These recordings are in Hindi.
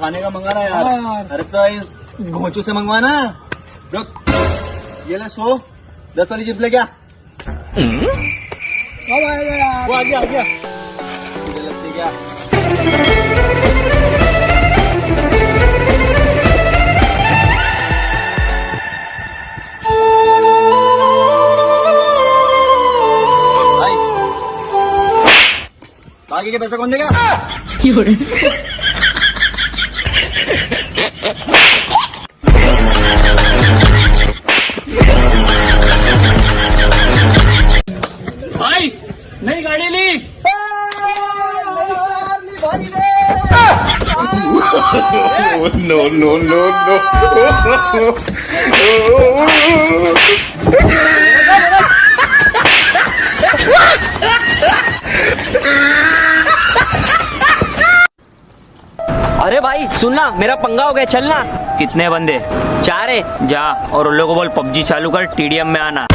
खाने का मंगा रहा है यार। अरे तो इस घोंचू से मंगवाना। रुक, ये ले 100, 10 वाली चिप्स ले क्या? वो आ गया। मुझे लगती क्या? भाई, बाकी के पैसा कौन देगा? भाई नई गाड़ी ली। No. अरे भाई सुनना, मेरा पंगा हो गया, चलना। कितने बंदे? 4 है। जा और उन लोगों को बोल पबजी चालू कर, टीडीएम में आना।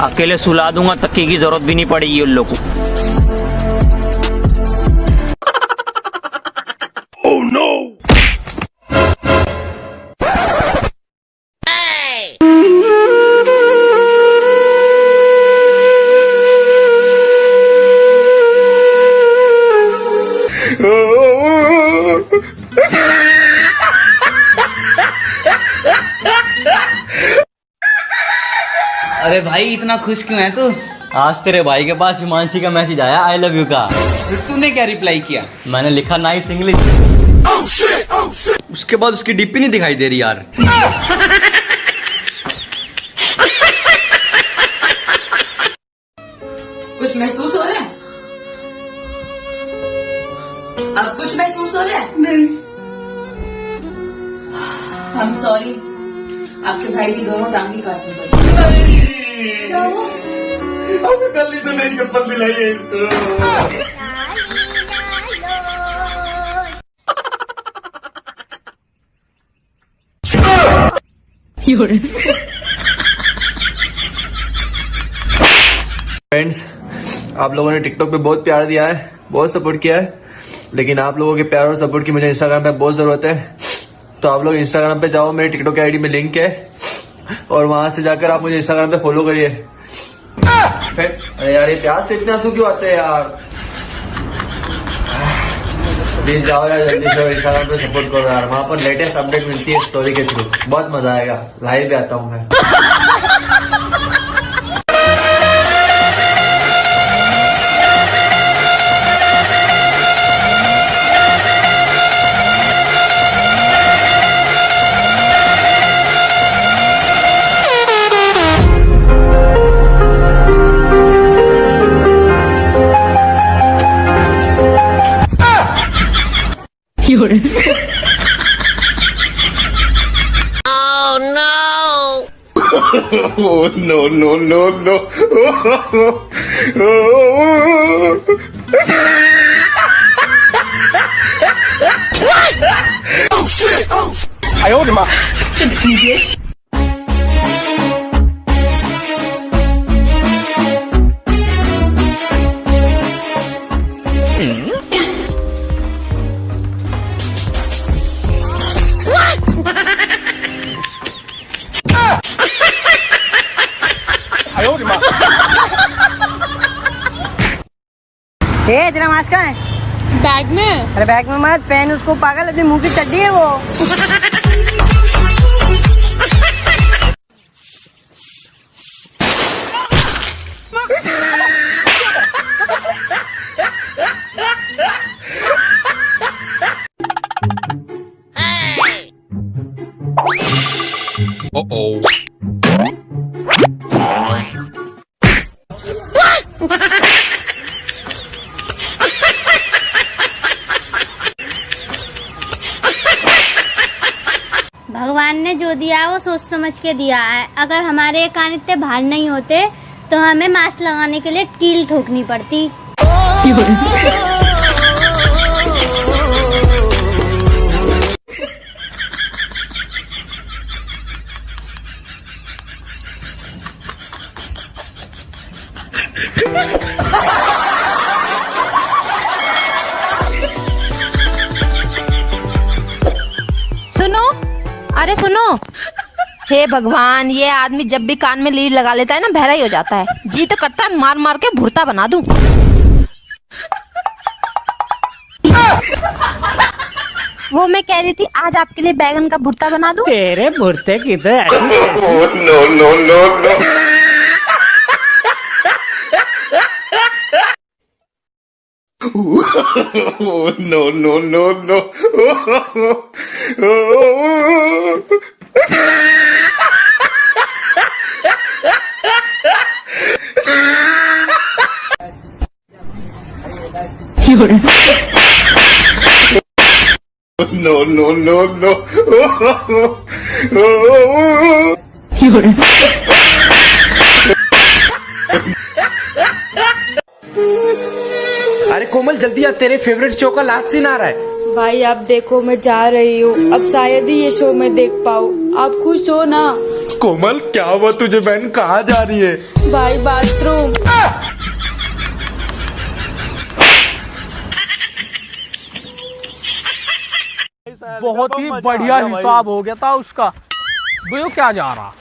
अकेले सुला दूंगा, तकिए की जरूरत भी नहीं पड़ेगी उन लोगों को। Oh no! अरे भाई इतना खुश क्यों है तू? आज तेरे भाई के पास हिमांशी का मैसेज आया आई लव यू का। फिर तूने क्या रिप्लाई किया? मैंने लिखा नाइस इंग्लिश। उसके बाद उसकी डीपी नहीं दिखाई दे रही यार। कुछ महसूस हो रहा है? अब कुछ महसूस हो रहा है? नहीं। I'm sorry, आपके भाई की दोनों टांगी काटनी पड़ी। क्या हुआ? अभी कल ही तो नई चप्पल दिलाई है इसको। फ्रेंड्स, आप लोगों ने टिकटॉक पे बहुत प्यार दिया है, बहुत सपोर्ट किया है, लेकिन आप लोगों के प्यार और सपोर्ट की मुझे इंस्टाग्राम पे बहुत जरूरत है। तो आप लोग इंस्टाग्राम पे जाओ, मेरे टिकटॉक की आईडी में लिंक है और वहां से जाकर आप मुझे इंस्टाग्राम पे फॉलो करिए। अरे यार, ये प्याज से इतने आंसू क्यों आते हैं यार? प्लीज जाओ यार, जल्दी से इंस्टाग्राम पे सपोर्ट करो यार, वहां पर लेटेस्ट अपडेट मिलती है स्टोरी के थ्रू। बहुत मजा आएगा, लाइव भी आता हूँ मैं। Oh no. Oh shit! I owed him up. तेरा मास्क कहाँ है? बैग में। अरे बैग में मत पहन उसको, पागल, अपनी मुंह की चड्डी है वो। भगवान ने जो दिया वो सोच समझ के दिया है। अगर हमारे ये कान इतने भार नहीं होते तो हमें मास्क लगाने के लिए कील ठोकनी पड़ती। सुनो, अरे सुनो। हे भगवान, ये आदमी जब भी कान में लीड लगा लेता है ना, बहरा ही हो जाता है। जी तो करता है मार मार के भुर्ता बना दूं। वो मैं कह रही थी, आज आपके लिए बैगन का भुर्ता बना दूं। तेरे भुर्ते की तो ऐसी no no no no no no no no no no no no अरे कोमल जल्दी आ, तेरे फेवरेट शो का लास्ट सीन आ रहा है। भाई आप देखो, मैं जा रही हूँ, अब शायद ही ये शो मैं देख पाऊँ। आप खुश हो ना? कोमल क्या हुआ तुझे बहन, कहाँ जा रही है? भाई बाथरूम। बहुत ही बढ़िया हिसाब हो गया था उसका। वो क्या जा रहा,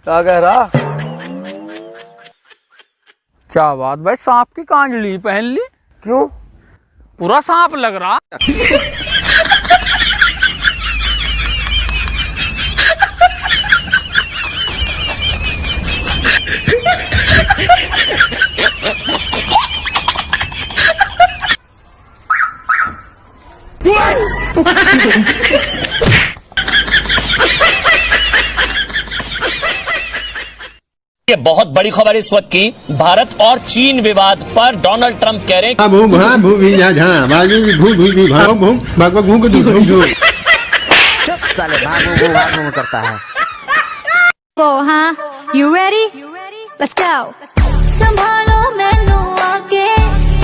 क्या कह रहा? क्या बात भाई, सांप की कांडली पहन ली? क्यों? पूरा सांप लग रहा। ये बहुत बड़ी खबर इस वक्त की। भारत और चीन विवाद पर डोनाल्ड ट्रंप कह रहे हैं साले भागो करता है। हाँ, यू रेडी? Let's go. संभालो मैनू आके,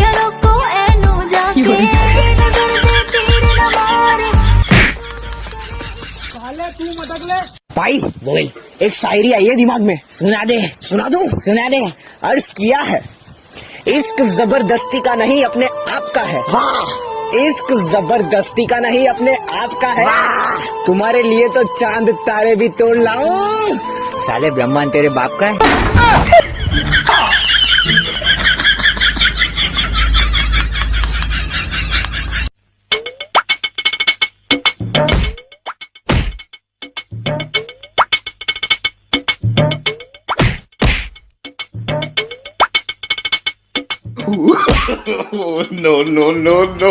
या रोको एनू जाके, नजर दे तीर न मारे। भाई बोल, एक शायरी आई है दिमाग में, सुना दे। सुना दूं? सुना दे। अर्ज किया है, इश्क जबरदस्ती का नहीं अपने आप का है। इश्क जबरदस्ती का नहीं अपने आप का है। तुम्हारे लिए तो चांद तारे भी तोड़ लाऊं। साले ब्रह्मांड तेरे बाप का है। no no no no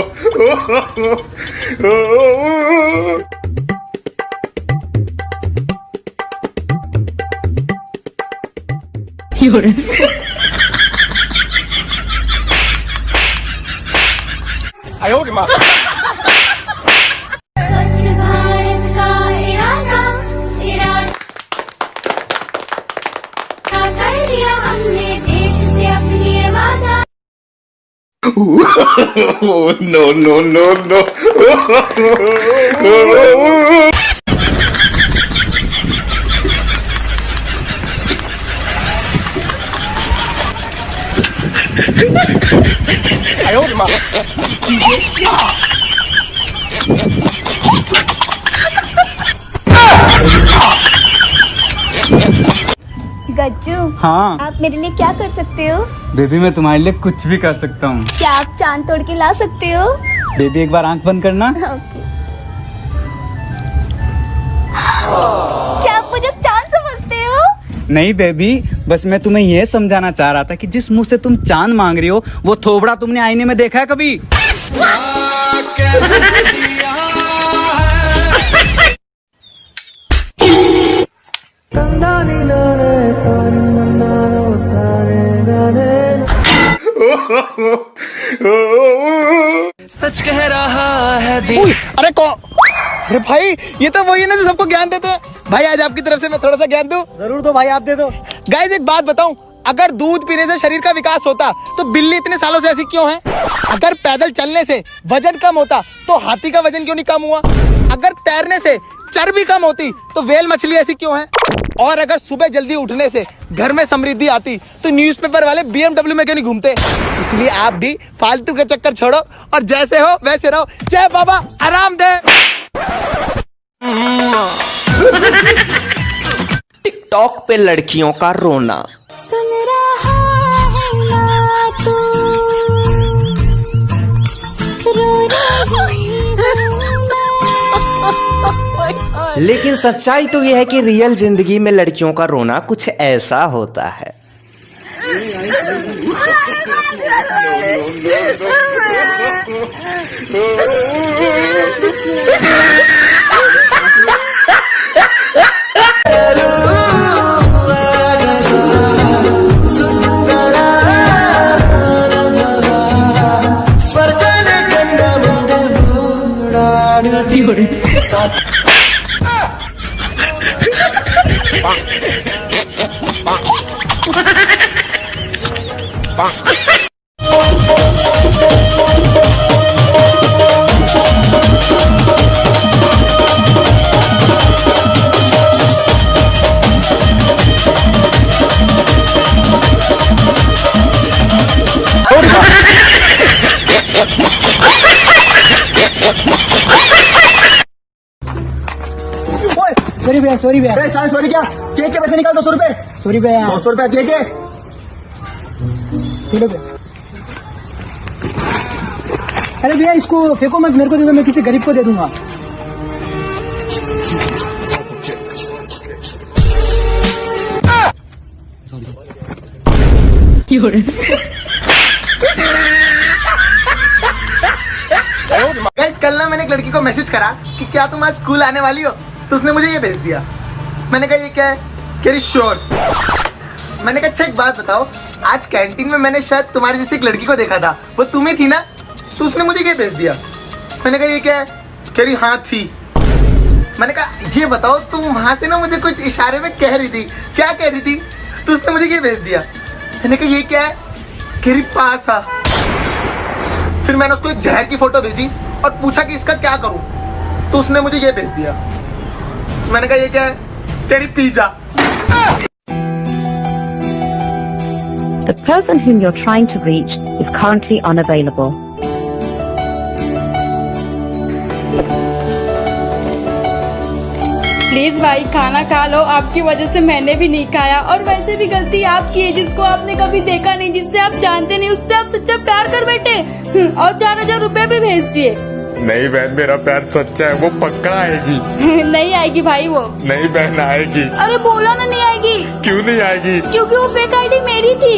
स्वच्छ भारत का इरादा कर लिया हमने देश से अपनी ये वादा। no no no no Gajju, हाँ आप मेरे लिए क्या कर सकते हो? बेबी, मैं तुम्हारे लिए कुछ भी कर सकता हूँ। क्या आप चांद तोड़ के ला सकते हो? बेबी एक बार आंख बंद करना। ओके। क्या आप मुझे चांद समझते हो? नहीं बेबी, बस मैं तुम्हें यह समझाना चाह रहा था कि जिस मुंह से तुम चांद मांग रही हो, वो थोबड़ा तुमने आईने में देखा है कभी? सच कह रहा है दिल। अरे भाई, ये तो वही है ना जो सबको ज्ञान देते हैं। भाई आज आपकी तरफ से मैं थोड़ा सा ज्ञान दूं? जरूर दो भाई, आप दे दो। गाइस एक बात बताऊं, अगर दूध पीने से शरीर का विकास होता तो बिल्ली इतने सालों से ऐसी क्यों है? अगर पैदल चलने से वजन कम होता तो हाथी का वजन क्यों नहीं कम हुआ? अगर तैरने से चर्बी कम होती तो व्हेल मछली ऐसी क्यों है? और अगर सुबह जल्दी उठने से घर में समृद्धि आती तो न्यूज़पेपर वाले BMW में क्यों नहीं घूमते। इसलिए आप भी फालतू के चक्कर छोड़ो और जैसे हो वैसे रहो। जय बाबा आराम दे। टिकटॉक पे लड़कियों का रोना। सुन रहा है ना तू, रो रही लेकिन सच्चाई तो यह है कि रियल जिंदगी में लड़कियों का रोना कुछ ऐसा होता है। सॉरी भैया, सॉरी भैया। सॉरी क्या? केक के पैसे निकाल 200 रुपए। सॉरी भैया। 200 रुपए केक है। अरे भैया इसको फेंको मत, मेरे को दे दो, मैं किसी गरीब को दे दूंगा। गाइस कल ना मैंने एक लड़की को मैसेज करा कि क्या तुम आज स्कूल आने वाली हो, तो उसने मुझे ये भेज दिया। मैंने कहा ये क्या है? कह रही श्योर। मैंने कहा अच्छा एक बात बताओ, आज कैंटीन में मैंने शायद तुम्हारी जैसी एक लड़की को देखा था, वो तुम ही थी ना? तो उसने मुझे ये भेज दिया। मैंने कहा ये क्या है? कह रही हाँ थी। मैंने कहा ये बताओ तुम वहां से ना मुझे कुछ इशारे में कह रही थी, क्या कह रही थी? तो उसने मुझे ये भेज दिया। मैंने कहा ये क्या है? कह रही पास आ। फिर मैंने उसको एक जहर की फोटो भेजी और पूछा कि इसका क्या करूं, तो उसने मुझे ये भेज दिया। मैंने कहा ये क्या है? तेरी pizza. The person whom you're trying to reach is currently unavailable. Please भाई खाना खा लो, आपकी वजह से मैंने भी नहीं खाया। और वैसे भी गलती आपकी है, जिसको आपने कभी देखा नहीं, जिससे आप जानते नहीं, उससे आप सच्चा प्यार कर बैठे और 4000 रुपए भी भेज दिए। नहीं बहन, मेरा प्यार सच्चा है, वो पक्का आएगी। नहीं आएगी भाई वो। नहीं बहन आएगी। अरे बोला ना नहीं आएगी। क्यों नहीं आएगी? क्योंकि वो फेक आईडी मेरी थी।